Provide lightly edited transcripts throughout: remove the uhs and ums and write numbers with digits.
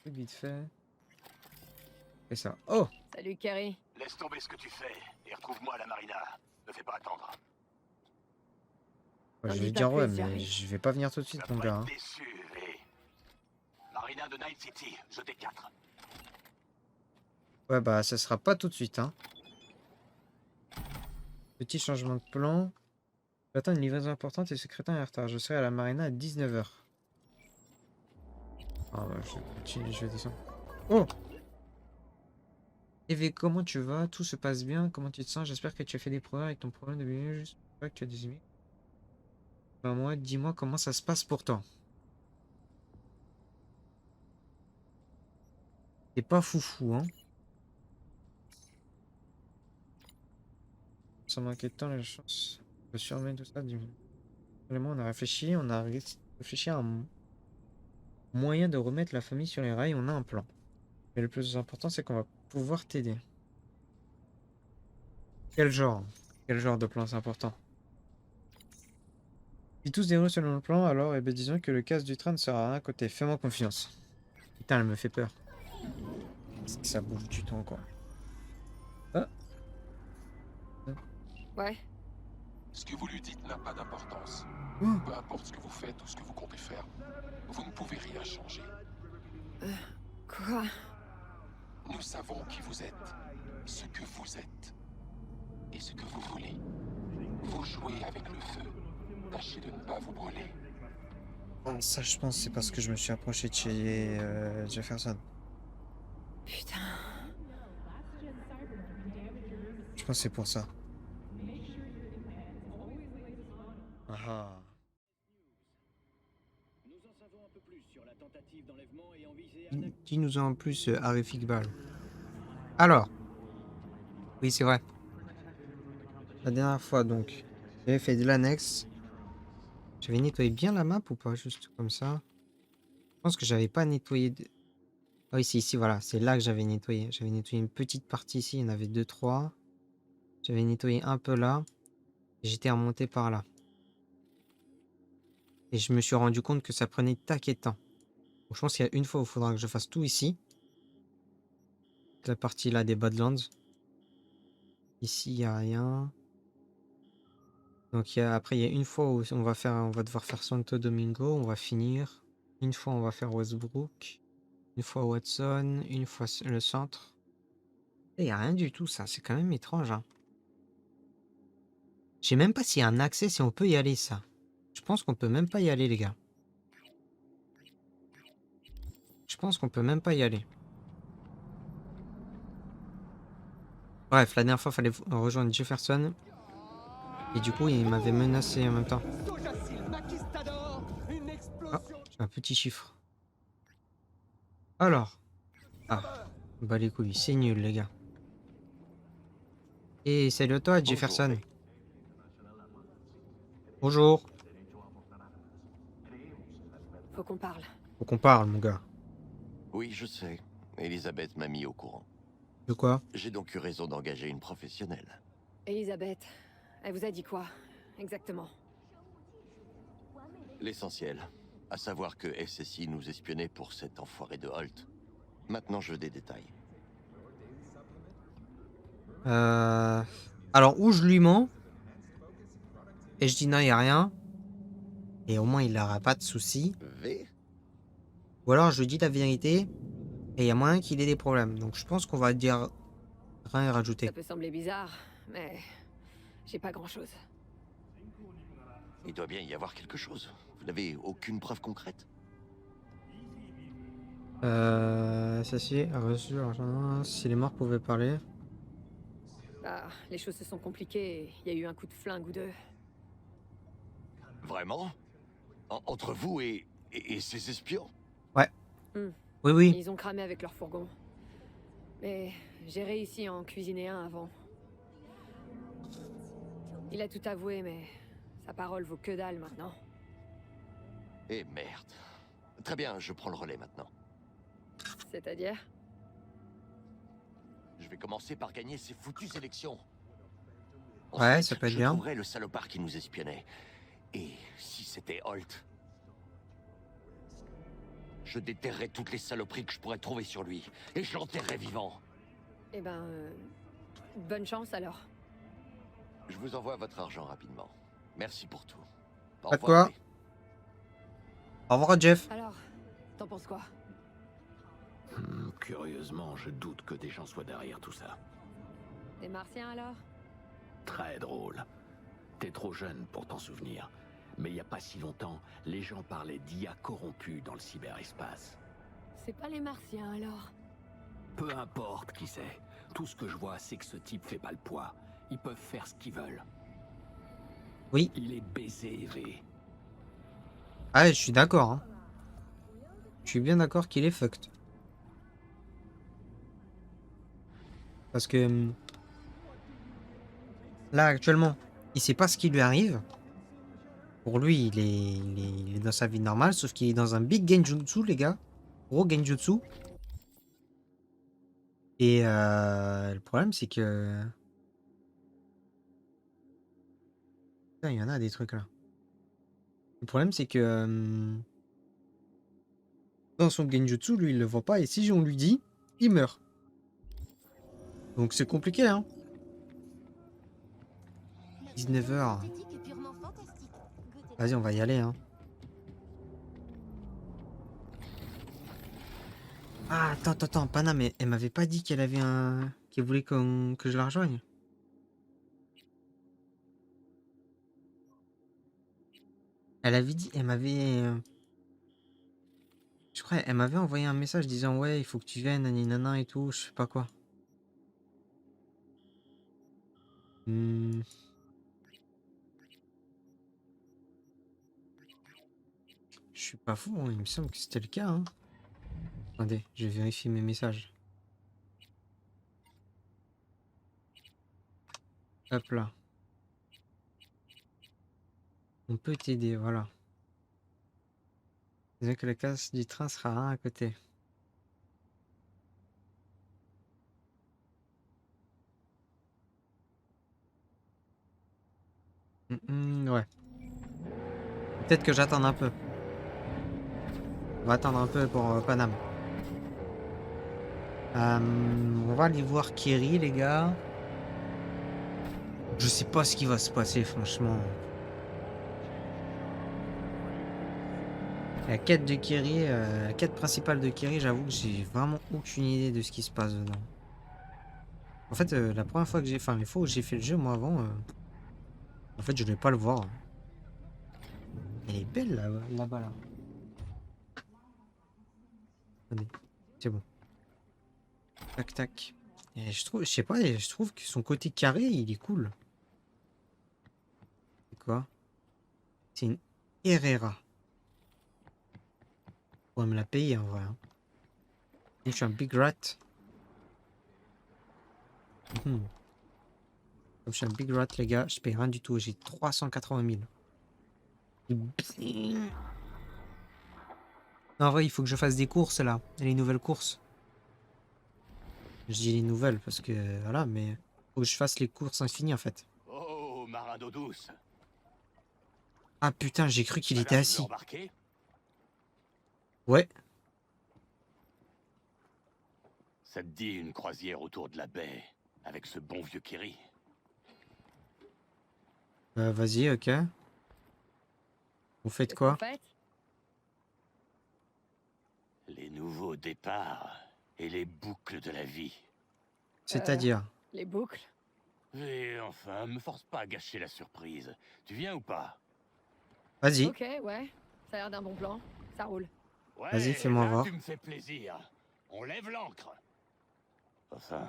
Truc vite fait. Et ça. Oh! Salut, Kerry. Laisse tomber ce que tu fais et retrouve-moi à la marina. Ne fais pas attendre. Ouais, N'en je dis vais pas dire ouais, plus, mais j'arrive. je vais pas venir tout de Tu vas suite, mon pas gars. être Hein. déçu, V. Marina de Night City, jeté 4. Ouais, bah ça sera pas tout de suite. Hein. Petit changement de plan. J'attends une livraison importante et le secrétaire est en retard. Je serai à la marina à 19h. Ah ouais, je vais continuer, je vais descendre. Oh! Eve, comment tu vas? Tout se passe bien? Comment tu te sens? J'espère que tu as fait des progrès avec ton problème de bébé. Juste pas que tu as des amis. Bah moi, dis-moi comment ça se passe pour toi. T'es pas foufou, hein? Ça manquait de temps, la chance. Je surveille tout ça. Vraiment, on a réfléchi à un moyen de remettre la famille sur les rails. On a un plan. Mais le plus important, c'est qu'on va pouvoir t'aider. Quel genre? Quel genre de plan c'est important? Si tout se déroule selon le plan, alors, eh ben, disons que le casse du train ne sera à un côté. Fais-moi confiance. Putain, elle me fait peur. C'est que ça bouge du temps, quoi. Ah, ah. Ouais. Ce que vous lui dites n'a pas d'importance. Oh, Peu importe ce que vous faites ou ce que vous comptez faire, vous ne pouvez rien changer. Quoi? Nous savons qui vous êtes, ce que vous êtes et ce que vous voulez. Vous jouez avec le feu. Tâchez de ne pas vous brûler. ah, ça, je pense, c'est parce que je me suis approché de chez Jefferson. Putain. Je pense que c'est pour ça. Ah ah. Dis-nous en plus, Arif Iqbal. Alors, oui, c'est vrai. La dernière fois, donc, j'avais fait de l'annexe. J'avais nettoyé bien la map ou pas? Juste comme ça. Je pense que j'avais pas nettoyé. Ah oui, c'est ici, voilà. C'est là que j'avais nettoyé. J'avais nettoyé une petite partie ici. Il y en avait deux, trois. J'avais nettoyé un peu là. Et j'étais remonté par là. Et je me suis rendu compte que ça prenait taquet de temps. Donc, je pense qu'il y a une fois où il faudra que je fasse tout ici. La partie là des Badlands. Ici, il n'y a rien. Donc après, il y a une fois où on va devoir faire Santo Domingo. On va finir. Une fois, on va faire Westbrook. Une fois Watson. Une fois le centre. Il n'y a rien du tout, ça. C'est quand même étrange. Hein. Je sais même pas s'il y a un accès, si on peut y aller, ça. Je pense qu'on peut même pas y aller, les gars. Je pense qu'on peut même pas y aller. Bref, la dernière fois, il fallait rejoindre Jefferson. Et du coup, il m'avait menacé en même temps. Ah, j'ai un petit chiffre. Alors. Ah. Bah les couilles, c'est nul, les gars. Et salut à toi, Bonjour, Jefferson. V. Bonjour. Faut qu'on parle. Faut qu'on parle, mon gars. Oui, je sais. Elisabeth m'a mis au courant. De quoi? J'ai donc eu raison d'engager une professionnelle. Elisabeth, elle vous a dit quoi? Exactement. L'essentiel, à savoir que SSI nous espionnait pour cet enfoiré de Holt. Maintenant, je veux des détails. Euh... Alors, ou je lui mens, et je dis non, y a rien, et au moins il n'aura pas de soucis. V? Ou alors je lui dis la vérité, et il y a moyen qu'il ait des problèmes. Donc je pense qu'on va dire rien et Ça rajouter. peut sembler bizarre, mais j'ai pas grand-chose. Il doit bien y avoir quelque chose. Vous n'avez aucune preuve concrète? Ceci a reçu l'argent. Si les morts pouvaient parler. Bah, les choses se sont compliquées. Il y a eu un coup de flingue ou deux. Vraiment? Entre vous et ces espions? Ouais. Hmm. Oui, oui. Ils ont cramé avec leur fourgon. Mais j'ai réussi à en cuisiner un avant. Il a tout avoué, mais sa parole vaut que dalle maintenant. Eh merde. Très bien, je prends le relais maintenant. C'est-à-dire? Je vais commencer par gagner ces foutues élections. Ouais, Ensuite, ça peut être je bien. trouverai le salopard qui nous espionnait. Et si c'était Holt, Je déterrerai toutes les saloperies que je pourrais trouver sur lui, et je l'enterrerai vivant. Eh ben, bonne chance alors. Je vous envoie votre argent rapidement. Merci pour tout. Au Pas de revoir. quoi. Au revoir, Jeff. Alors, t'en penses quoi? Curieusement, je doute que des gens soient derrière tout ça. Des martiens alors? Très drôle. T'es trop jeune pour t'en souvenir. Mais il n'y a pas si longtemps, les gens parlaient d'IA corrompus dans le cyberespace. C'est pas les martiens alors? Peu importe qui c'est. Tout ce que je vois, c'est que ce type fait pas le poids. Ils peuvent faire ce qu'ils veulent. Oui. Il est baisé, V. Ah, je suis d'accord. Hein. Je suis bien d'accord qu'il est fucked. Parce que là, actuellement, il sait pas ce qui lui arrive. Pour lui, il est dans sa vie normale, sauf qu'il est dans un big genjutsu, les gars. Gros genjutsu. Et le problème, c'est que... Putain, il y en a des trucs là. Le problème, c'est que... dans son genjutsu, lui, il le voit pas. Et si on lui dit, il meurt. Donc c'est compliqué, hein. 19h. Vas-y, on va y aller, hein. Ah, attends, Pana, mais elle m'avait pas dit qu'elle avait un... qu'elle voulait que je la rejoigne. Elle avait dit, elle m'avait... je crois, elle m'avait envoyé un message disant, ouais, il faut que tu viennes, nanana et tout, je sais pas quoi. Hmm. Je suis pas fou, hein, il me semble que c'était le cas, hein. Attendez, je vais vérifier mes messages. Hop là. On peut t'aider, voilà. Disons que la casse du train sera à côté. Ouais. Peut-être que j'attends un peu. On va attendre un peu pour Paname. On va aller voir Kerry, les gars. Je sais pas ce qui va se passer, franchement. La quête de Kerry, la quête principale de Kerry, j'avoue que j'ai vraiment aucune idée de ce qui se passe dedans. En fait, la première fois que j'ai... Enfin, les fois où j'ai fait le jeu, moi, avant... en fait, je ne vais pas le voir. Elle est belle, là-bas, là. Attendez, c'est bon. Tac, tac. Et je trouve... Je sais pas, je trouve que son côté carré, il est cool. C'est quoi? C'est une Herrera. On va me la payer, en vrai. Hein. Et je suis un big rat. Comme je suis un big rat, les gars, je paye rien du tout. J'ai 380 000. Non, en vrai, il faut que je fasse des courses, là. Les nouvelles courses. Je dis les nouvelles parce que... Voilà, mais... Faut que je fasse les courses infinies, en fait. Oh, marin d'eau douce. Ah, putain, j'ai cru qu'il était Alors, tu veux assis. embarquer? Ouais. Ça te dit une croisière autour de la baie, avec ce bon vieux Kerry? Vas-y, ok. Vous faites Qu'est-ce quoi? qu'on fait? Les nouveaux départs et les boucles de la vie. C'est-à-dire? Les boucles? Et enfin, me force pas à gâcher la surprise. Tu viens ou pas? Vas-y. Ok, ouais. Ça a l'air d'un bon plan. Ça roule. Ouais, Vas-y, fais-moi là, voir. tu me fais plaisir. On lève l'ancre. Enfin,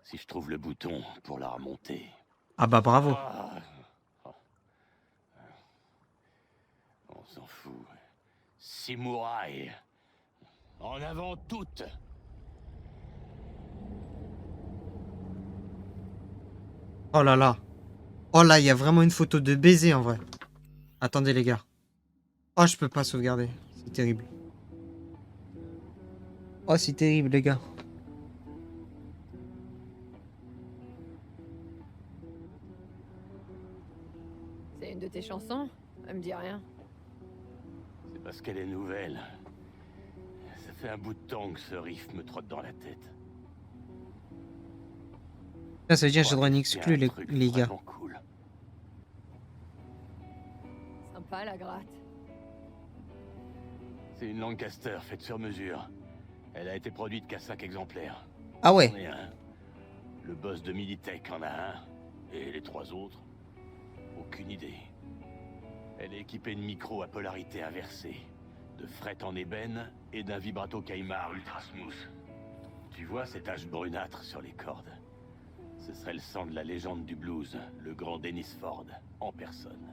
si je trouve le bouton pour la remonter. Ah bah bravo. Ah. On s'en fout. Samouraï. En avant toutes. Oh là là. Oh là, il y a vraiment une photo de baiser en vrai. Attendez les gars. Oh, je peux pas sauvegarder. C'est terrible. Oh, c'est terrible les gars. C'est une de tes chansons? Elle me dit rien. C'est parce qu'elle est nouvelle. fait un bout de temps que ce riff me trotte dans la tête. Ça veut dire que j'ai Je droit à une crois que exclu, c'est un truc les gars. vraiment cool. Sympa la gratte. C'est une Lancaster faite sur mesure. Elle a été produite qu'à 5 exemplaires. Ah ouais. J'en ai un. Le boss de Militech en a un. Et les 3 autres? Aucune idée. Elle est équipée de micros à polarité inversée, de fret en ébène et d'un vibrato Kaimar ultra smooth. Tu vois ces taches brunâtres sur les cordes? Ce serait le sang de la légende du blues, le grand Dennis Ford, en personne.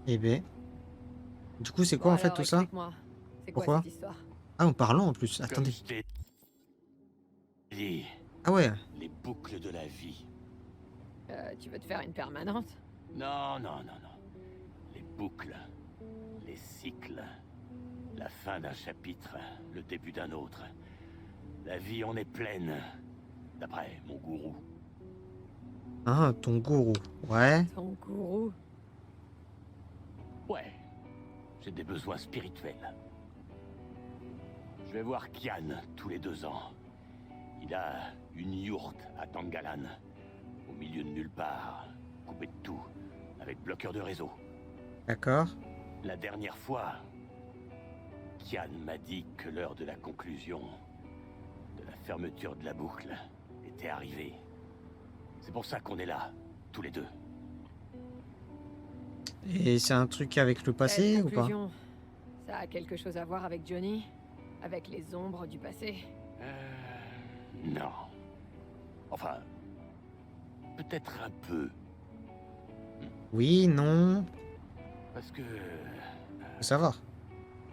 Eh ben. Du coup, c'est Bon, quoi en fait alors, tout ça? explique-moi. C'est quoi Pourquoi? cette histoire? Ah, en parlant en plus. Comme Attendez. je t'ai dit, Ah ouais. les boucles de la vie. Tu veux te faire une permanente? Non, non, non, non. Les boucles, les cycles, la fin d'un chapitre, le début d'un autre. La vie en est pleine, d'après mon gourou. Ah, ton gourou. Ouais. Ton gourou? Ouais, j'ai des besoins spirituels. Je vais voir Kian tous les 2 ans. Il a une yourte à Tangalan, au milieu de nulle part, coupé de tout, avec bloqueur de réseau. D'accord. La dernière fois, Kian m'a dit que l'heure de la conclusion, de la fermeture de la boucle, était arrivée. C'est pour ça qu'on est là, tous les 2. Et c'est un truc avec le passé Cette ou pas? conclusion, ça a quelque chose à voir avec Johnny? Avec les ombres du passé? Non. Enfin, peut-être un peu. Oui, non. Parce que Faut savoir.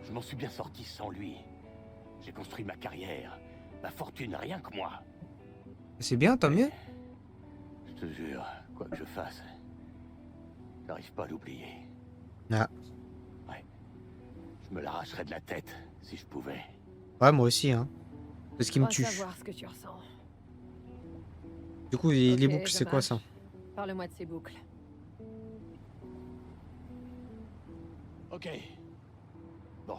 je m'en suis bien sorti sans lui. J'ai construit ma carrière, ma fortune, rien que moi. C'est bien, tant mieux. Je te jure, quoi que je fasse, j'arrive pas à l'oublier. Ah. Ouais. Je me l'arracherais de la tête si je pouvais. Ouais, moi aussi, hein. C'est ce qui me On va tue. savoir ce que tu ressens. Du coup, les Ok, boucles, ça c'est quoi ça? marche. Parle-moi de ces boucles. Ok. Bon.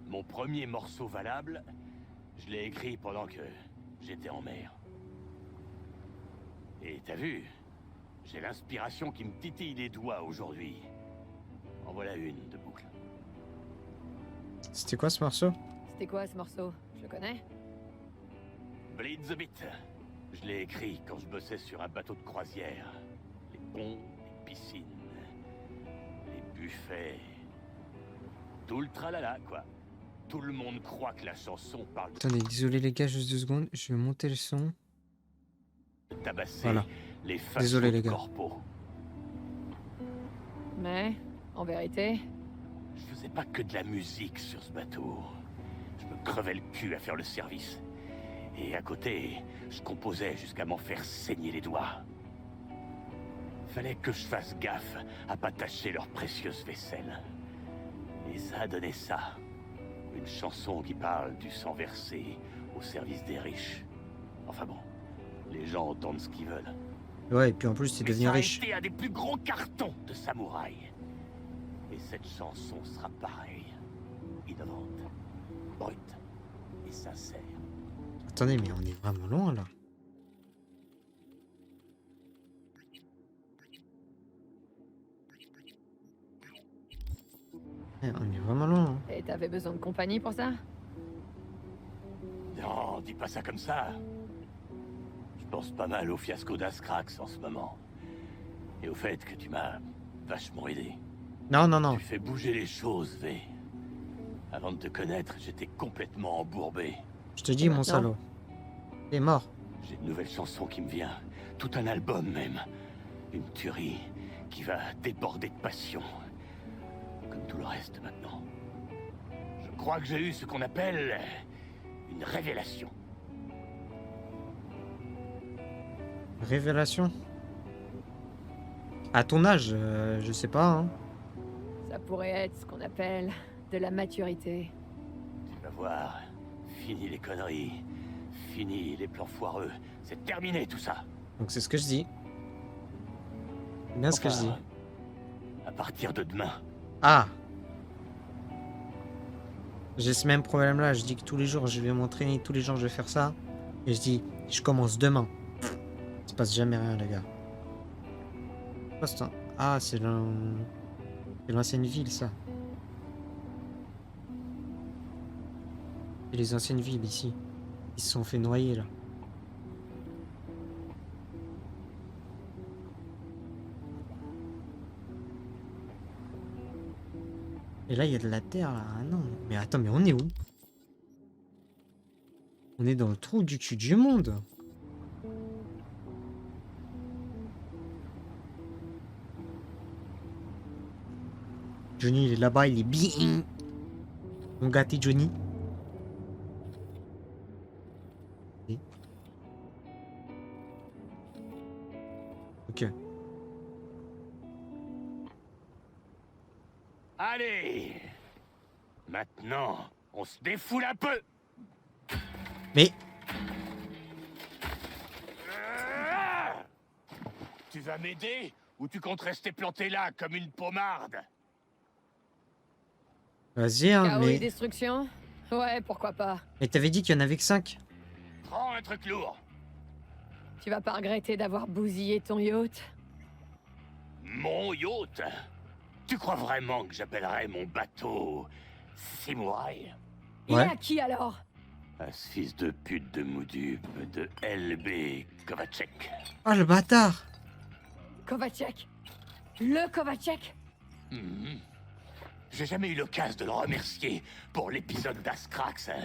Mon premier morceau valable, je l'ai écrit pendant que j'étais en mer. Et t'as vu, j'ai l'inspiration qui me titille les doigts aujourd'hui. En voilà une de boucle. C'était quoi ce morceau? C'était quoi ce morceau? Je le connais? Bleed the Beat. Je l'ai écrit quand je bossais sur un bateau de croisière. Les ponts, les piscines, les buffets. Tout le tralala, quoi. Tout le monde croit que la chanson parle Attendez, désolé les gars, juste 2 secondes. Je vais monter le son. de tabasser Voilà. les façons Désolé, les de gars. corpo. Mais, en vérité, Je faisais pas que de la musique sur ce bateau. Je me crevais le cul à faire le service. Et à côté, je composais jusqu'à m'en faire saigner les doigts. Fallait que je fasse gaffe à pas tâcher leur précieuse vaisselle. Et ça a donné ça. Une chanson qui parle du sang versé au service des riches. Enfin bon, les gens entendent ce qu'ils veulent. Ouais, et puis en plus, c'est Mais devenir ça a riche. été un des plus gros cartons de samouraï. Et cette chanson sera pareille. Innovante, brute et sincère. Attendez, mais on est vraiment loin là. On est vraiment loin. Hein. et t'avais besoin de compagnie pour ça? Non, dis pas ça comme ça. Je pense pas mal au fiasco d'Ascrax en ce moment. Et au fait que tu m'as vachement aidé. Non, non, non. Tu fais bouger les choses, V. Avant de te connaître, j'étais complètement embourbé. Je te dis, Et mon maintenant salaud. T'es mort. J'ai une nouvelle chanson qui me vient. Tout un album même. Une tuerie qui va déborder de passion. Comme tout le reste maintenant. Je crois que j'ai eu ce qu'on appelle une révélation. Révélation. À ton âge, je sais pas. Hein. Ça pourrait être ce qu'on appelle de la maturité. Tu vas voir. Fini les conneries. Fini les plans foireux. C'est terminé tout ça. Donc c'est ce que je dis. C'est bien ce que je dis. Enfin, à partir de demain. Ah. J'ai ce même problème-là. Je dis que tous les jours, je vais m'entraîner, tous les jours, je vais faire ça. Et je dis, je commence demain. Il se passe jamais rien, les gars. Quoi, c'est un- Ah, c'est l'ancienne ville, ça. C'est les anciennes villes, ici. Ils se sont fait noyer, là. Et là, il y a de la terre, là. Ah non. Mais attends, mais on est où? On est dans le trou du cul du monde. Johnny, il est là-bas, il est bien. Mon gâté Johnny. Et- Ok. Allez! Maintenant, on se défoule un peu! Mais Ah! Tu vas m'aider ou tu comptes rester planté là comme une pommarde? vas-y, hein, Chaos et mais... destruction? Ouais, pourquoi pas. Mais t'avais dit qu'il y en avait que 5. Prends un truc lourd. Tu vas pas regretter d'avoir bousillé ton yacht? Mon yacht? Tu crois vraiment que j'appellerais mon bateau Samouraï? Il Ouais. est à qui alors? À ce fils de pute de Moudub de LB Kovacek. Oh, le bâtard. Kovacek? Le Kovacek? Mhm. J'ai jamais eu l'occasion de le remercier pour l'épisode d'Askrax, hein.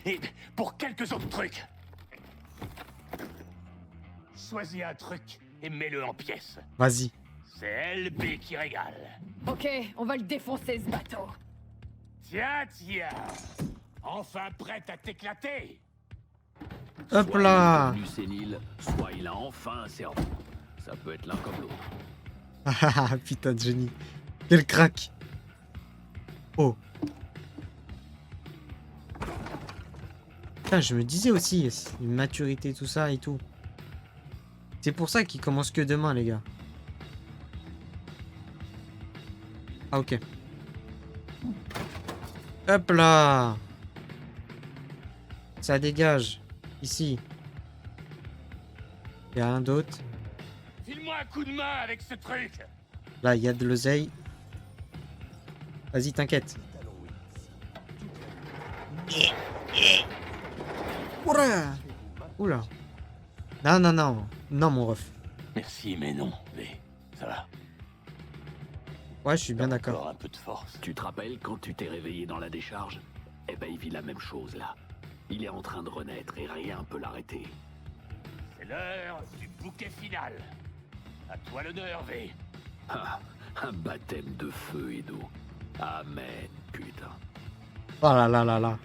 Et pour quelques autres trucs. Choisis un truc et mets-le en pièces. Vas-y. C'est LB qui régale. Ok, on va le défoncer ce bateau. Tiens, tiens. Enfin prête à t'éclater. Hop Soit là. il est devenu sénile, soit il a enfin un cerveau. Ça peut être l'un comme l'autre. Ah putain de Johnny. Quel crack. Oh. Putain, je me disais aussi, une maturité, tout ça et tout. C'est pour ça qu'il commence que demain, les gars. Ah, ok. Hop là. Ça dégage. Ici. Il y a un d'autre. File-moi un coup de main avec ce truc. Là, il y a de l'oseille. Vas-y, t'inquiète. Oula. Oula. Non, non, non. Non, mon ref. Merci, mais non, V. Ça va. Ouais, je suis bien d'accord. Encore un peu de force. Tu te rappelles quand tu t'es réveillé dans la décharge? Eh ben, il vit la même chose là. Il est en train de renaître et rien peut l'arrêter. C'est l'heure du bouquet final. À toi l'honneur, V. Ah, un baptême de feu et d'eau. Amen, putain. Oh là là là là.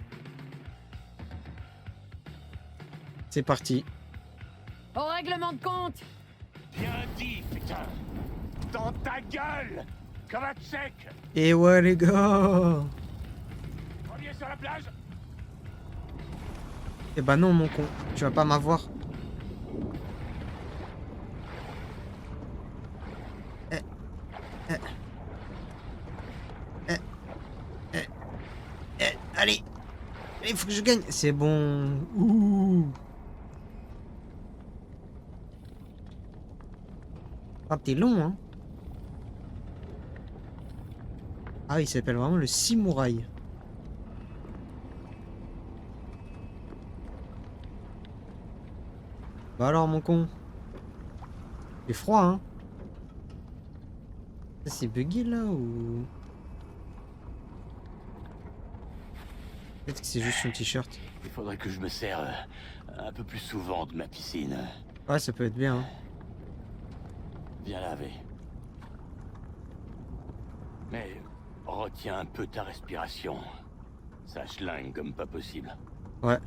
C'est parti. Au règlement de compte! Bien dit, putain. Dans ta gueule. Kovacek. Et ouais, les gars. Premier sur la plage. Eh bah non, mon con. Tu vas pas m'avoir. Eh. Eh. Eh. Eh. Eh. Allez. Il faut que je gagne. C'est bon. Ouh. Ah, t'es long, hein. Ah, il s'appelle vraiment le Samouraï. Bah alors, mon con. C'est froid, hein. Ça, c'est bugué, là, ou... Peut-être que c'est juste son t-shirt. Il faudrait que je me sers un peu plus souvent de ma piscine. Ouais, ça peut être bien, hein. Viens là, V. Mais retiens un peu ta respiration. Ça schlingue comme pas possible. Ouais.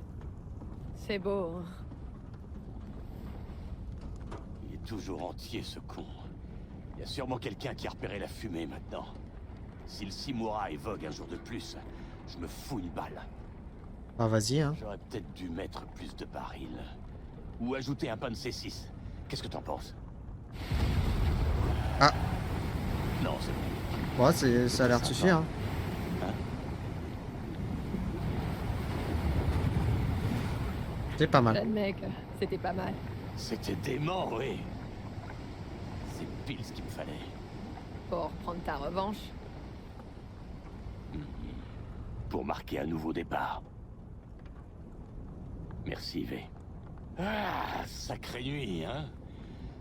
C'est beau. Hein. Il est toujours entier, ce con. Il y a sûrement quelqu'un qui a repéré la fumée maintenant. Si le Samouraï vogue un jour de plus, je me fous une balle. Bah, vas-y, hein. J'aurais peut-être dû mettre plus de barils. Ou ajouter un pain de C6. Qu'est-ce que t'en penses? Ah. Non, c'est bon. Ouais, ça a l'air de suffire, hein. C'est pas mal. Jeune mec, c'était pas mal. C'était dément, oui. C'est pile ce qu'il me fallait. Pour prendre ta revanche. Pour marquer un nouveau départ. Merci, V. Ah, sacrée nuit, hein?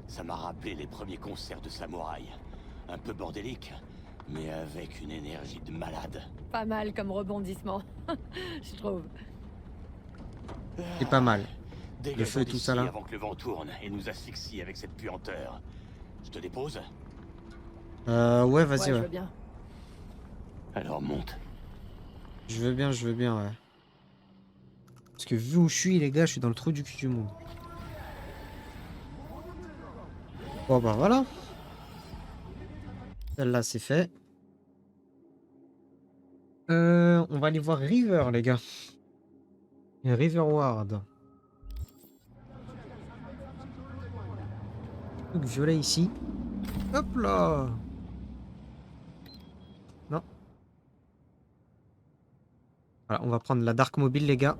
Ça m'a rappelé les premiers concerts de samouraï. Un peu bordélique, mais avec une énergie de malade. Pas mal comme rebondissement, je trouve. C'est pas mal. Dégage Le feu et tout ça, là. avant que le vent tourne et nous asphyxie avec cette puanteur. Je te dépose? Ouais, vas-y, Je ouais. veux bien. Alors monte. Je veux bien, ouais. Parce que vu où je suis, les gars, je suis dans le trou du cul du monde. Bon, bah voilà. Celle-là, c'est fait. On va aller voir River, les gars. Et River Ward. Truc violet ici. Hop là. Non. Voilà, on va prendre la Dark Mobile, les gars.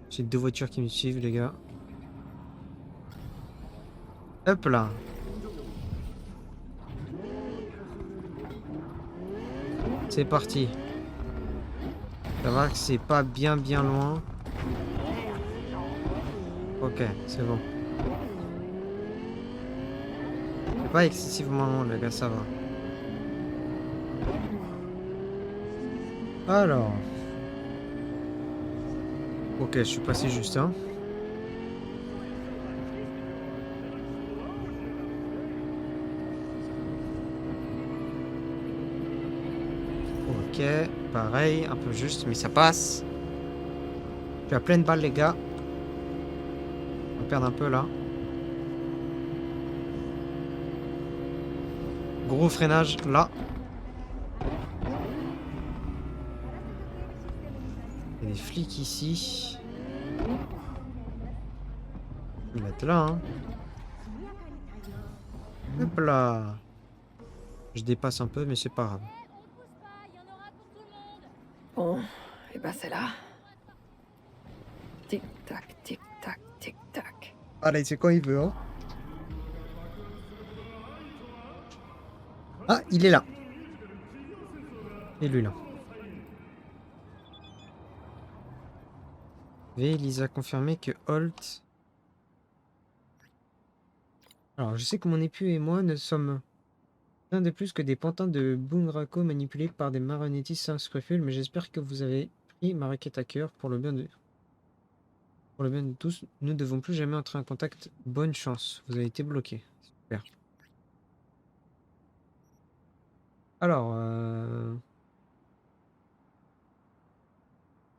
J'ai 2 voitures qui me suivent, les gars. Hop là. C'est parti. Ça va que c'est pas bien loin. Ok, c'est bon. C'est pas excessivement loin, les gars, ça va. Alors. Ok, je suis passé juste, hein. Ok, pareil, un peu juste, mais ça passe. Je suis à pleine balle, les gars. On va perdre un peu là. Gros freinage là. Il y a des flics ici. Je vais mettre là, hein. Hop là. Je dépasse un peu, mais c'est pas grave. Bon, et ben c'est là. Tic-tac, tic-tac, tic-tac. Allez, c'est quand il veut, hein. Ah, il est là. Et lui là. V, Lisa a confirmé que Holt... Alors, je sais que mon époux et moi ne sommes rien de plus que des pantins de Bunraku manipulés par des marionnettistes sans scrupules, mais j'espère que vous avez pris ma requête à cœur pour le bien de... Pour le bien de tous, nous ne devons plus jamais entrer en contact. Bonne chance, vous avez été bloqué. Super. Alors,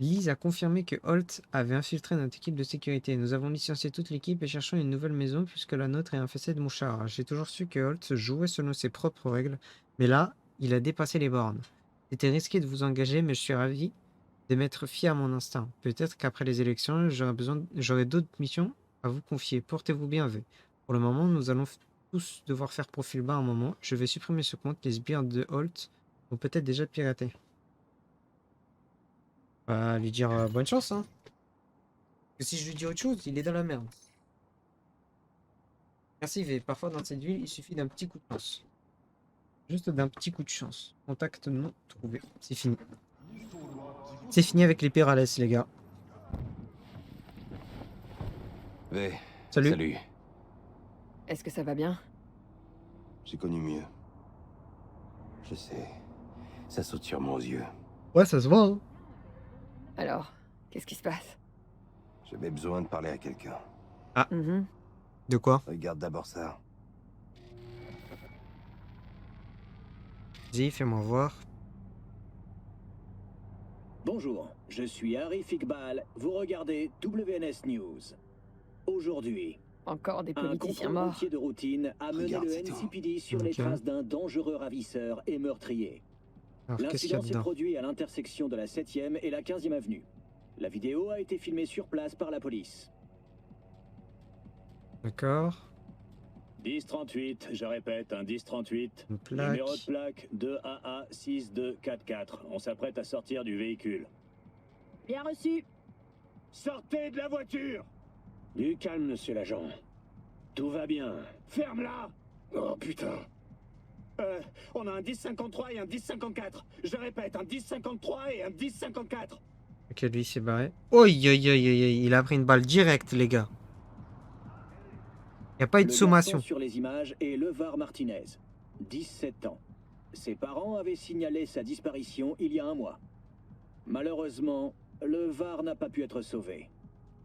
Lise a confirmé que Holt avait infiltré notre équipe de sécurité. Nous avons licencié toute l'équipe et cherchons une nouvelle maison puisque la nôtre est infestée de mouchards. J'ai toujours su que Holt jouait selon ses propres règles, mais là, il a dépassé les bornes. C'était risqué de vous engager, mais je suis ravi de m'être fié à mon instinct. Peut-être qu'après les élections, j'aurai d'autres missions à vous confier. Portez-vous bien, V. Pour le moment, nous allons tous devoir faire profil bas un moment. Je vais supprimer ce compte. Les sbires de Holt ont peut-être déjà piraté. Bah, lui dire bonne chance, hein. Parce que si je lui dis autre chose, il est dans la merde. Merci, V. Parfois, dans cette ville, il suffit d'un petit coup de chance. Juste d'un petit coup de chance. Contact non trouvé. C'est fini. C'est fini avec les Pérales, les gars. V. Salut. Salut. Est-ce que ça va bien? J'ai connu mieux. Je sais. Ça saute sûrement aux yeux. Ouais, ça se voit, hein. Alors, qu'est-ce qui se passe? J'avais besoin de parler à quelqu'un. Mhm. De quoi? Regarde d'abord ça. Vas-y, fais-moi voir. Bonjour, je suis Arif Iqbal, vous regardez WNS News. Aujourd'hui, Encore des un politiciens contrôle morts. routier de routine a mené Regarde, le c'est tout. NCPD sur les Ok. traces d'un dangereux ravisseur et meurtrier. Alors, qu'est-ce qu'il y a L'incident s'est dedans? produit à l'intersection de la 7e et la 15e avenue. La vidéo a été filmée sur place par la police. D'accord. 1038, je répète, un 1038. Une plaque. Numéro de plaque 2AA6244. On s'apprête à sortir du véhicule. Bien reçu. Sortez de la voiture! Du calme, monsieur l'agent. Tout va bien. Ferme-la! Oh putain! On a un 10-53 et un 10-54. Je répète, un 10-53 et un 10-54. Ok, lui, il s'est barré. Oi, oi, oi, oi, oi, il a pris une balle directe, les gars. Y a pas eu de Le garçon sommation. sur les images est Levar Martinez, 17 ans. Ses parents avaient signalé sa disparition il y a un mois. Malheureusement, Levar n'a pas pu être sauvé.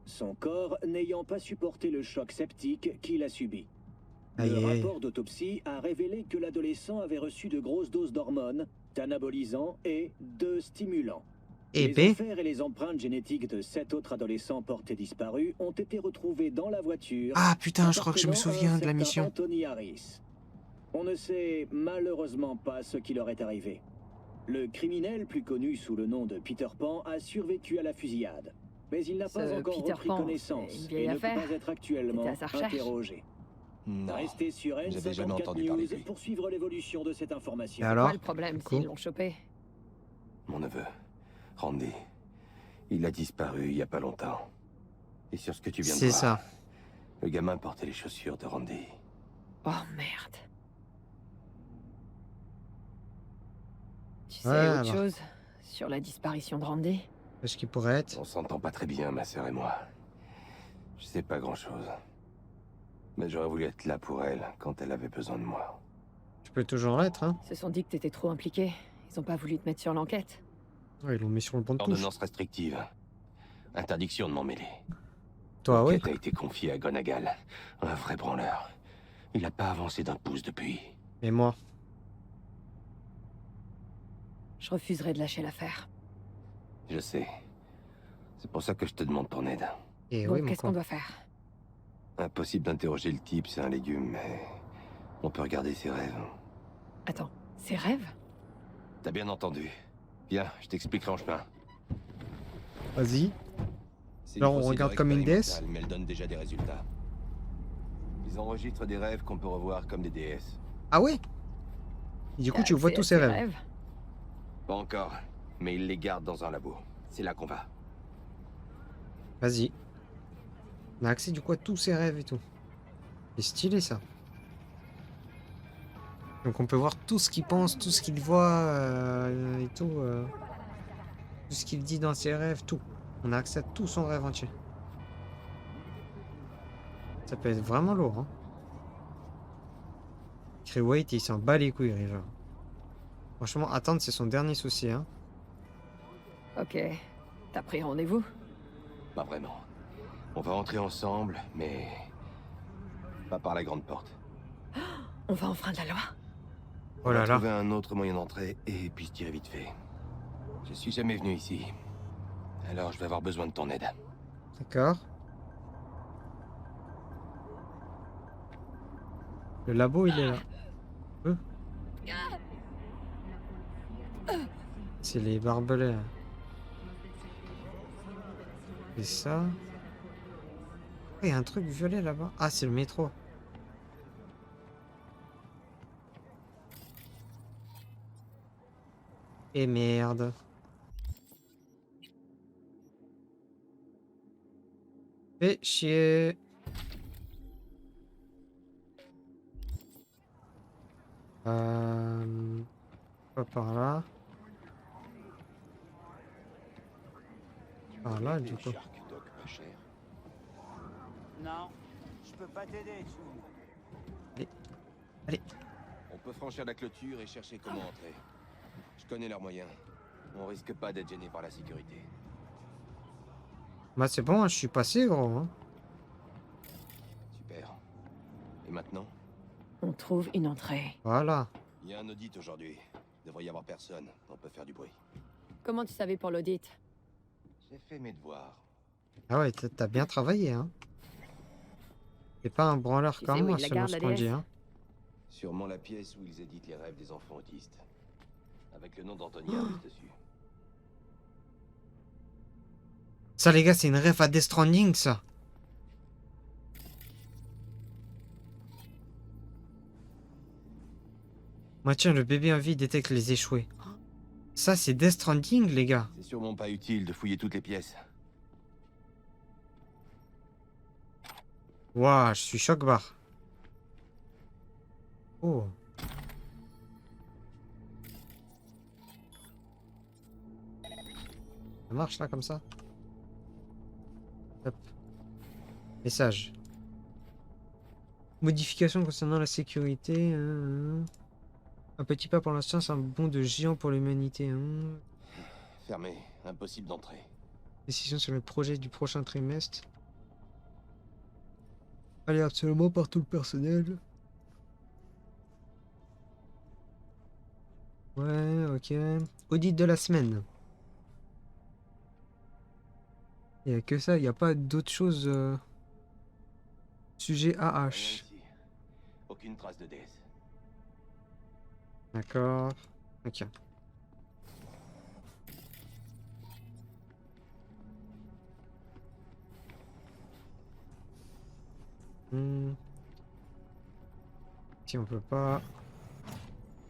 Son corps n'ayant pas supporté le choc septique qu'il a subi. Aïe, Le aïe, aïe. rapport d'autopsie a révélé que l'adolescent avait reçu de grosses doses d'hormones, d'anabolisants et de stimulants. Et Les B, affaires et les empreintes génétiques de 7 autres adolescents portés disparus ont été retrouvées dans la voiture. ah putain, je crois que je me appartenant à un souviens de la certain mission. Anthony Harris. On ne sait malheureusement pas ce qui leur est arrivé. Le criminel, plus connu sous le nom de Peter Pan, a survécu à la fusillade. Mais il n'a pas Ce encore Peter repris Pan, connaissance c'est une vieille et ne affaire. peut pas être actuellement T'étais à sa recherche. interrogé. Non. Restez sur J'avais jamais N54 entendu parler News de lui. pour suivre l'évolution de cette Et information. alors Quoi le problème Cool. s'ils l'ont chopé? Mon neveu, Randy. Il a disparu il y a pas longtemps. Et sur ce que tu viens de C'est voir, ça. le gamin portait les chaussures de Randy. Oh merde. Tu sais Ouais, autre alors. chose sur la disparition de Randy? Ce qu'il pourrait être. On s'entend pas très bien, ma sœur et moi. Je sais pas grand-chose. Mais j'aurais voulu être là pour elle quand elle avait besoin de moi. Tu peux toujours l'être, hein. Ils se sont dit que t'étais trop impliqué. Ils ont pas voulu te mettre sur l'enquête. Ouais, ils l'ont mis sur le banc de touche. Ordonnance restrictive. Interdiction de m'en mêler. Toi, oui. L'enquête a été confiée à Gonagal. Un vrai branleur. Il a pas avancé d'un pouce depuis. Et moi. Je refuserai de lâcher l'affaire. Je sais. C'est pour ça que je te demande ton aide. Et Donc oui, mon qu'est-ce qu'on con. doit faire? Impossible d'interroger le type, c'est un légume, mais... on peut regarder ses rêves. Attends, ses rêves? T'as bien entendu. Viens, je t'expliquerai en chemin. Vas-y. C'est Alors, une on procédure regarde comme une déesse? expérimentale, mais elle donne déjà des résultats. Ils enregistrent des rêves qu'on peut revoir comme des déesses. Ah ouais? Et du coup, T'as tu vois accès tous à ses rêves. Pas encore, mais ils les gardent dans un labo. C'est là qu'on va. Vas-y. On a accès du coup à tous ses rêves et tout. C'est stylé ça. Donc on peut voir tout ce qu'il pense, tout ce qu'il voit et tout. Tout ce qu'il dit dans ses rêves, tout. On a accès à tout son rêve entier. Ça peut être vraiment lourd. Hein. Cray Wait, il s'en bat les couilles, River. Franchement, attendre, c'est son dernier souci. Hein. Ok. T'as pris rendez-vous? Pas vraiment. On va rentrer ensemble, mais... pas par la grande porte. On va enfreindre la loi? Oh On là va là. trouver un autre moyen d'entrer et puis se tirer vite fait. Je suis jamais venu ici. Alors je vais avoir besoin de ton aide. D'accord. Le labo, il est là. C'est les barbelés. Là. Et ça. Il y a un truc violet là-bas. Ah, c'est le métro. Et merde. Fais chier. Pas par là. Par là, du coup. Non, je peux pas t'aider, Chou. On peut franchir la clôture et chercher comment entrer. Je connais leurs moyens. On risque pas d'être gêné par la sécurité. Bah c'est bon, hein, je suis passé gros. Hein. Super. Et maintenant? On trouve une entrée. Voilà. Il y a un audit aujourd'hui. Devrait y avoir personne. On peut faire du bruit. Comment tu savais pour l'audit? J'ai fait mes devoirs. Ah ouais, t'as bien travaillé, hein. T'es pas un branleur Tu comme sais où moi, il la selon garde, ce la qu'on dit, déesse? hein. Sûrement la pièce où ils éditent les rêves des enfants autistes. Avec le nom d'Anthony Harris dessus. Ça les gars, c'est une ref à Death Stranding, ça. Moi tiens, le bébé en vie détecte les échoués. Ça, c'est Death Stranding, les gars. C'est sûrement pas utile de fouiller toutes les pièces. Waouh, je suis choc-barre. Oh. Ça marche là comme ça? Hop. Message. Modification concernant la sécurité. Un petit pas pour l'instant, c'est un bond de géant pour l'humanité. Fermé, impossible d'entrer. Décision sur le projet du prochain trimestre. Allez, absolument par tout le personnel. Ouais, ok. Audit de la semaine. Il n'y a que ça, il n'y a pas d'autre chose. Sujet Rien AH. ici. Aucune trace de DS. D'accord. Ok. Si on peut pas.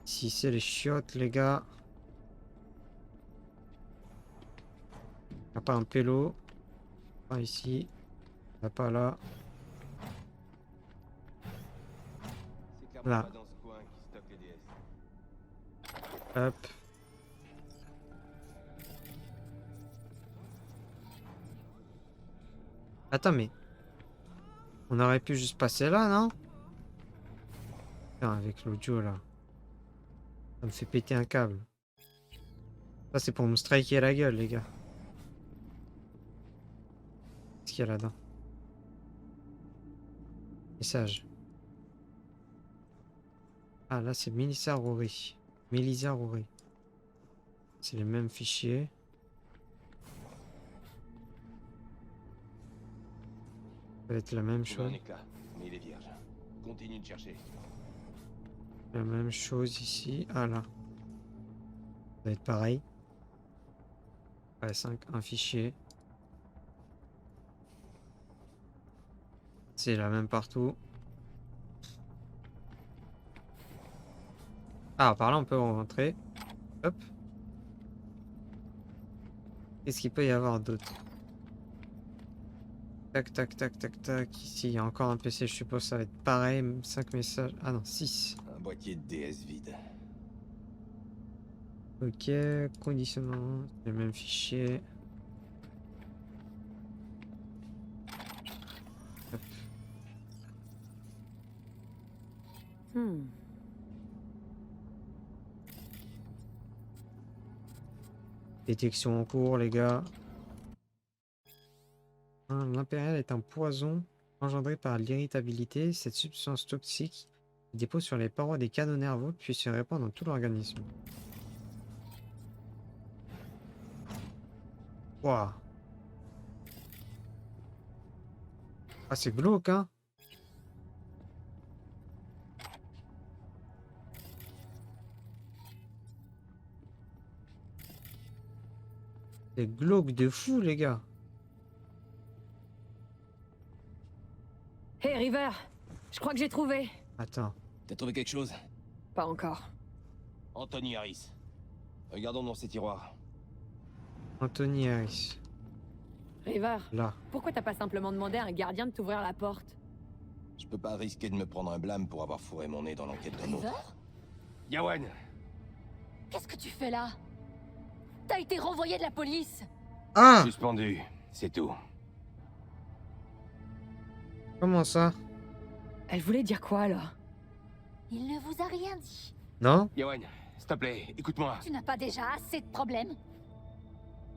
Si c'est les chiottes, les gars. Y a pas un pélo. Pas ici. Y a pas là. C'est clairement Là. pas dans ce coin qui stocke les DS. Hop. Attends, mais... On aurait pu juste passer là, non? Putain, avec l'audio, là. Ça me fait péter un câble. Ça, c'est pour me striker la gueule, les gars. Qu'est-ce qu'il y a là-dedans? Message. Ah, là, c'est Melissa Rory. Melissa Rory. C'est les mêmes fichiers. Ça va être la même Trouvé un chose. éclat, mais il est vierge. Continue de chercher. La même chose ici. Ah là. Ça va être pareil. Ouais, 5, un fichier. C'est la même partout. Ah, par là, on peut rentrer. Hop. Qu'est-ce qu'il peut y avoir d'autre? Tac, tac, tac, tac, tac. Ici, il y a encore un PC, je suppose ça va être pareil. 5 messages. Ah non, 6. Un boîtier de DS vide. Ok, conditionnement, les mêmes fichiers. Hop. Détection en cours, les gars. L'impérial est un poison engendré par l'irritabilité. Cette substance toxique se dépose sur les parois des canaux nerveux puis se répand dans tout l'organisme. Waouh. Ah, c'est glauque, hein? C'est glauque de fou, les gars. Hey River, je crois que j'ai trouvé. Attends. T'as trouvé quelque chose? Pas encore. Anthony Harris. Regardons dans ces tiroirs. Anthony Harris. River, Là. pourquoi t'as pas simplement demandé à un gardien de t'ouvrir la porte? Je peux pas risquer de me prendre un blâme pour avoir fourré mon nez dans l'enquête d'un River? autre. Yawan! Qu'est-ce que tu fais là? T'as été renvoyé de la police! Ah! Suspendu, c'est tout. Comment ça? Elle voulait dire quoi, là? Il ne vous a rien dit. Non? Yawan, s'il te plaît, écoute-moi. Tu n'as pas déjà assez de problèmes?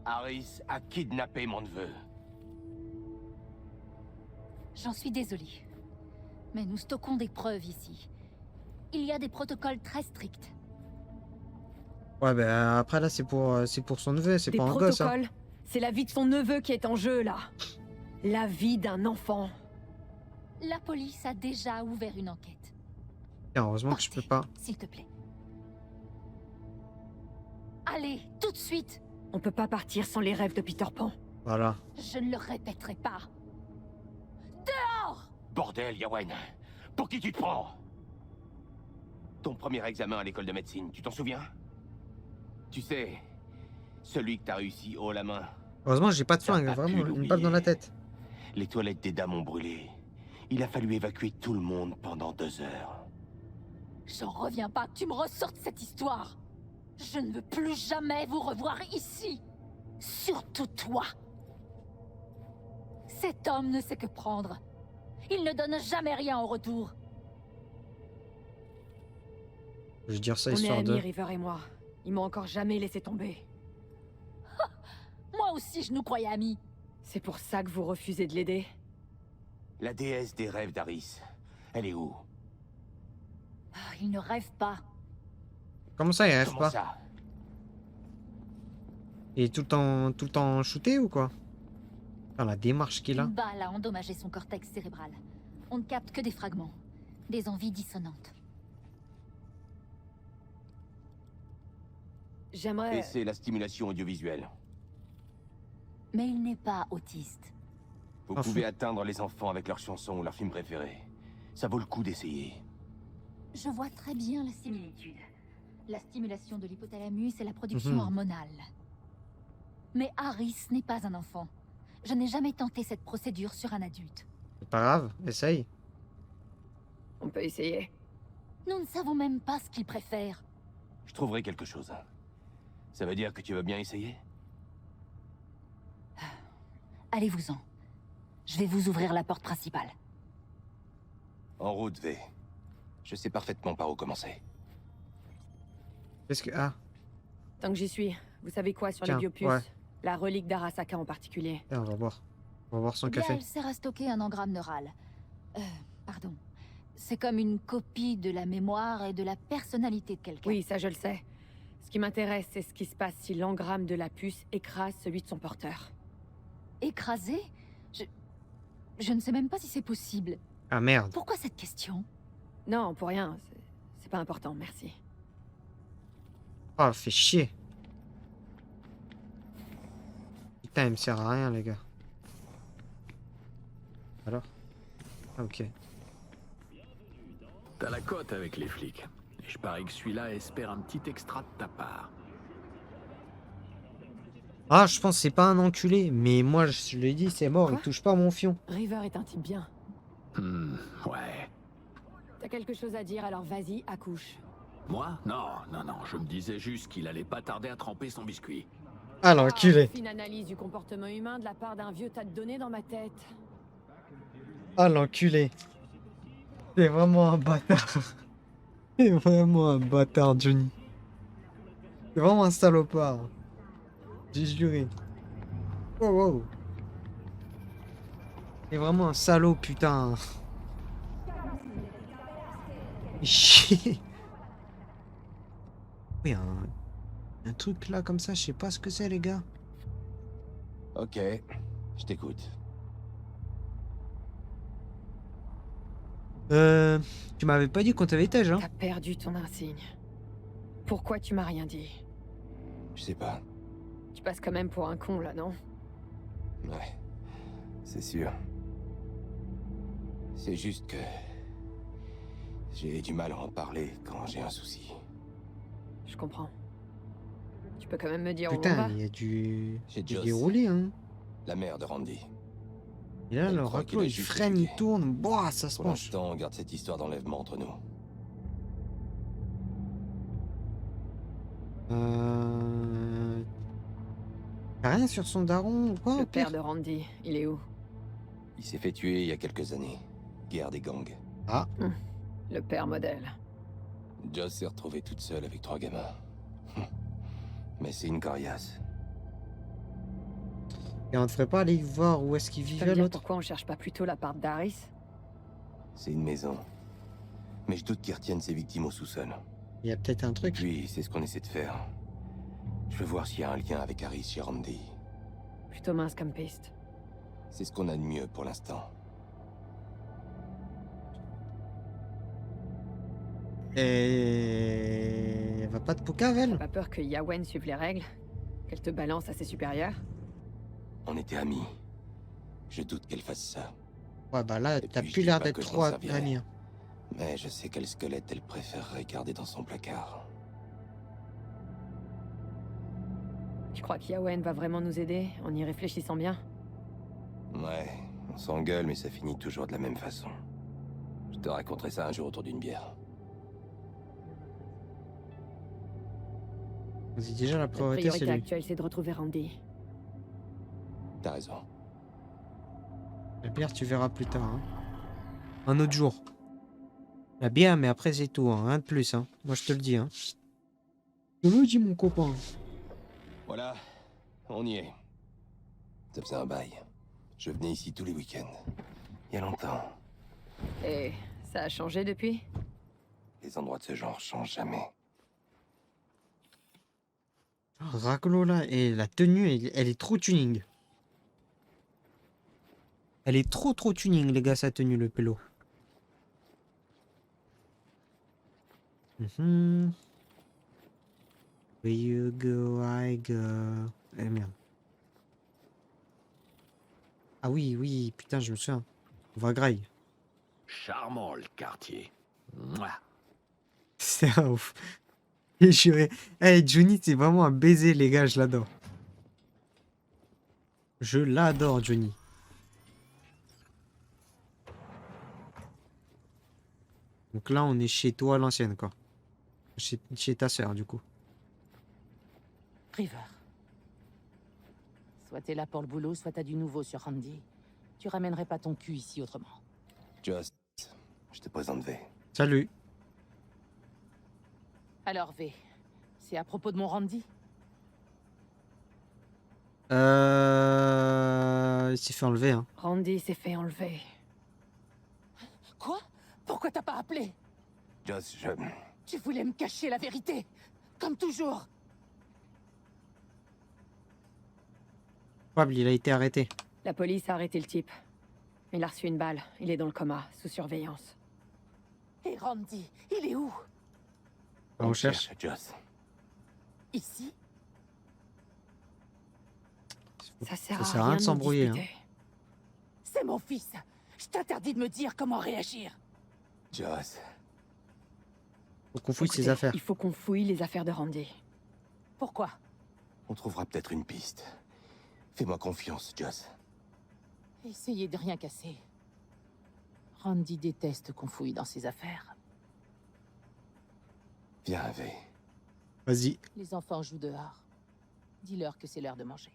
Harris a kidnappé mon neveu. J'en suis désolée. Mais nous stockons des preuves ici. Il y a des protocoles très stricts. Ouais, ben après là, c'est pour son neveu, c'est Des pas un gosse, hein. protocoles? C'est la vie de son neveu qui est en jeu, là. La vie d'un enfant. La police a déjà ouvert une enquête. Tiens, heureusement que je peux pas. S'il te plaît. Allez, tout de suite! On peut pas partir sans les rêves de Peter Pan. Voilà. Je ne le répéterai pas. Bordel, Yawan! Pour qui tu te prends? Ton premier examen à l'école de médecine, tu t'en souviens? Tu sais, celui que t'as réussi haut la main. Heureusement, j'ai pas de T'as flingue, pas vraiment, pu une balle dans la l'oublier. tête. Les toilettes des dames ont brûlé. Il a fallu évacuer tout le monde pendant 2 heures. J'en reviens pas que tu me ressortes cette histoire. Je ne veux plus jamais vous revoir ici. Surtout toi. Cet homme ne sait que prendre. Il ne donne jamais rien en retour. Je veux dire ça On est histoire amis, de... River et moi. Ils m'ont encore jamais laissé tomber. Moi aussi, je nous croyais amis. C'est pour ça que vous refusez de l'aider? La déesse des rêves d'Aris, elle est où? Ah, il ne rêve pas. Comment ça, il rêve Comment pas? ça? Il est tout le temps shooté ou quoi? Enfin, la démarche qu'il a. Une balle a endommagé son cortex cérébral. On ne capte que des fragments. Des envies dissonantes. J'aimerais... Et c'est la stimulation audiovisuelle. Mais il n'est pas autiste. Vous Ah, pouvez fou. atteindre les enfants avec leurs chansons ou leurs films préférés. Ça vaut le coup d'essayer. Je vois très bien la similitude. La stimulation de l'hypothalamus et la production Mhm. hormonale. Mais Harris n'est pas un enfant. Je n'ai jamais tenté cette procédure sur un adulte. C'est pas grave, essaye. On peut essayer. Nous ne savons même pas ce qu'il préfère. Je trouverai quelque chose. Ça veut dire que tu veux bien essayer? Allez-vous-en. Je vais vous ouvrir la porte principale. En route, V. Je sais parfaitement par où commencer. Qu'est-ce que... Ah, Tant que j'y suis, vous savez quoi sur Tiens, les biopuces? ouais. La relique d'Arasaka en particulier. tiens, on va voir. On va voir son Eh bien, café. elle sert à stocker un engramme neural. Pardon. C'est comme une copie de la mémoire et de la personnalité de quelqu'un. Oui, ça je le sais. Ce qui m'intéresse, c'est ce qui se passe si l'engramme de la puce écrase celui de son porteur. Écrasé Je ne sais même pas si c'est possible. Ah merde. Pourquoi cette question? Non, pour rien. C'est pas important, merci. Oh, fait chier. Putain, il me sert à rien, les gars. Alors? Ah, ok. T'as la cote avec les flics. Et je parie que celui-là espère un petit extra de ta part. Ah, je pense que c'est pas un enculé. Mais moi, je lui ai dit, c'est mort, il Quoi? touche pas à mon fion. River est un type bien. Ouais. T'as quelque chose à dire, alors vas-y, accouche. Moi? Non, je me disais juste qu'il allait pas tarder à tremper son biscuit. Ah, l'enculé. Fine analyse du comportement humain de la part d'un vieux tas de données dans ma tête. Ah, l'enculé. C'est vraiment un bâtard. C'est vraiment un bâtard, Johnny. C'est vraiment un salopard. J'ai juré. Oh, wow. C'est vraiment un salaud, putain. Chier. Oui, un truc là comme ça, je sais pas ce que c'est, les gars. Ok, je t'écoute. Tu m'avais pas dit qu'on t'avait étage, hein? T'as perdu ton insigne. Pourquoi tu m'as rien dit? Je sais pas. Tu passes quand même pour un con, là, non? Ouais, c'est sûr. C'est juste que... j'ai du mal à en parler quand j'ai un souci. Je comprends. Tu peux quand même me dire où on va? Putain, il y a du... J'ai du Joss, déroulé, hein. la mère de Randy. Et là, Elle le croit qu'il raclo, a il juste freine, il étudié. tourne. Boah, ça se Pour penche. l'instant, on garde cette histoire d'enlèvement entre nous. T'as rien sur son daron ou quoi? Le au pire père de Randy, il est où? Il s'est fait tuer il y a quelques années. Guerre des gangs. Ah, Le père modèle. Joss s'est retrouvée toute seule avec 3 gamins. Mais c'est une coriace. et on ne devrait pas aller voir où est-ce qu'il Tu peux me vivait dire l'autre? pourquoi on cherche pas plutôt l'appart d'Aris? C'est une maison. Mais je doute qu'ils retiennent ses victimes au sous-sol. Il y a peut-être un truc. Puis, c'est ce qu'on essaie de faire. Je veux voir s'il y a un lien avec Harris chez Randy. Plutôt mince comme piste. C'est ce qu'on a de mieux pour l'instant. Et... elle va pas te poucave, elle? T'as pas peur que Yawen suive les règles? Qu'elle te balance à ses supérieurs? On était amis. Je doute qu'elle fasse ça. Ouais, bah là, Et t'as puis, je plus dis l'air pas d'être que je m'en trop servirai. ami, hein. Mais je sais quel squelette elle préférerait garder dans son placard. Tu crois qu'Yawen va vraiment nous aider en y réfléchissant bien? Ouais, on s'engueule, mais ça finit toujours de la même façon. Je te raconterai ça un jour autour d'une bière. Vas-y, déjà la Notre priorité c'est priorité lui. actuelle, c'est de retrouver Randy. T'as raison. La bière, tu verras plus tard. Hein. Un autre jour. La bière, mais après c'est tout. Hein. Rien de plus. Hein. Moi je te le dis. Hein. Je le dis mon copain. Voilà, on y est. Ça faisait un bail. Je venais ici tous les week-ends. Il y a longtemps. Et ça a changé depuis? Les endroits de ce genre changent jamais. Raglo là, et la tenue, elle est trop tuning. Elle est trop tuning, les gars, sa tenue, le pélo. Mhm. Where you go, I go. Eh merde. Ah oui, oui, putain, je me souviens. On va graille. Charmant le quartier. Mouah. C'est un ouf. Et juré. Eh, Johnny, c'est vraiment un baiser, les gars, je l'adore. Je l'adore, Johnny. Donc là, on est chez toi à l'ancienne, quoi. Chez ta sœur, du coup. River. Soit t'es là pour le boulot, soit t'as du nouveau sur Randy. Tu ramènerais pas ton cul ici autrement. Just, je te présente V. Salut. Alors V, c'est à propos de mon Randy? Il s'est fait enlever, hein. Randy s'est fait enlever. Quoi? Pourquoi t'as pas appelé? Just, Tu voulais me cacher la vérité, comme toujours. Probable, il a été arrêté. La police a arrêté le type. Il a reçu une balle. Il est dans le coma, sous surveillance. Et Randy, il est où? On cherche. Just. Ici? Ça sert Ça à sert à rien rien de de s'embrouiller, hein. discuter. C'est mon fils. Je t'interdis de me dire comment réagir. Just. Faut qu'on fouille ses Écoutez, affaires. Il faut qu'on fouille les affaires de Randy. Pourquoi? On trouvera peut-être une piste. Fais-moi confiance, Just. Essayez de rien casser. Randy déteste qu'on fouille dans ses affaires. Viens, V. Vas-y. Les enfants jouent dehors. Dis-leur que c'est l'heure de manger.